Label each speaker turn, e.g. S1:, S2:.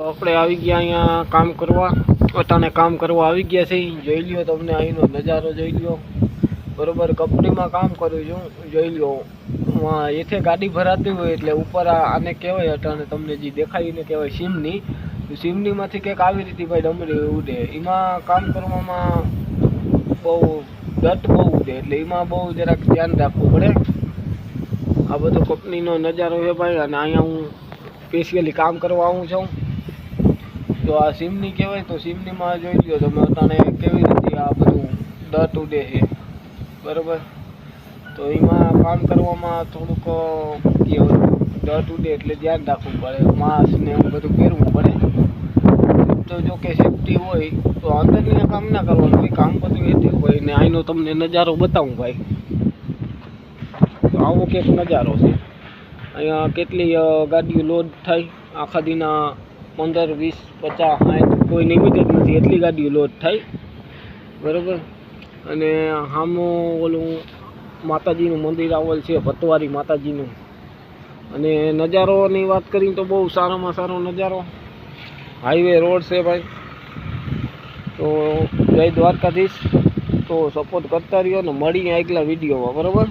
S1: આપણે આવી ગયા અહીંયા કામ કરવા, અટાણે કામ કરવા આવી ગયા છે. જોઈ લ્યો, તમને અહીંનો નજારો જોઈ લ્યો. બરોબર, કંપનીમાં કામ કરું છું, જોઈ લ્યો. એથી ગાડી ભરાતી હોય એટલે ઉપર આને કહેવાય, અટાણે તમને જે દેખાય એને કહેવાય સીમની. સીમનીમાંથી કંઈક આવી રીતે ભાઈ ડમરી ઉડે. એમાં કામ કરવામાં બહુ ડટ બહુ ઉડે, એટલે એમાં બહુ જરાક ધ્યાન રાખવું પડે. આ બધો કંપનીનો નજારો છે ભાઈ, અને અહીંયા હું સ્પેશિયલી કામ કરવા આવું છું. તો આ સીમની કહેવાય, તો સીમનીમાં જોઈ લ્યો તમે અટાણે કેવી રીતે આ બધું ડટ ઉડે છે. બરાબર, તો એમાં કામ કરવામાં થોડુંક ડટ ઉડે એટલે ધ્યાન રાખવું પડે. માસ્ક ને એવું બધું પહેરવું પડે. તો જો કે સેફટી હોય તો અંદરની કામ ના કરવાનું હોય, કામ બધું એથી હોય. ને અહીંનો તમને નજારો બતાવું ભાઈ. તો આવો કંઈક નજારો છે. અહીંયા કેટલી ગાડીઓ લોડ થાય આખા દીના, 15, 20, 50, 60 કોઈ લિમિટ જ નથી, એટલી ગાડીઓ લોડ થાય. બરાબર, અને સામું ઓલું માતાજીનું મંદિર આવેલ છે, ભતવારી માતાજીનું. અને નજારોની વાત કરીએ તો બહુ સારામાં સારો નજારો. હાઈવે રોડ છે ભાઈ. તો જય દ્વારકાધીશ. તો સપોર્ટ કરતા રહ્યો ને મળીએ આગલા વિડીયોમાં. બરાબર.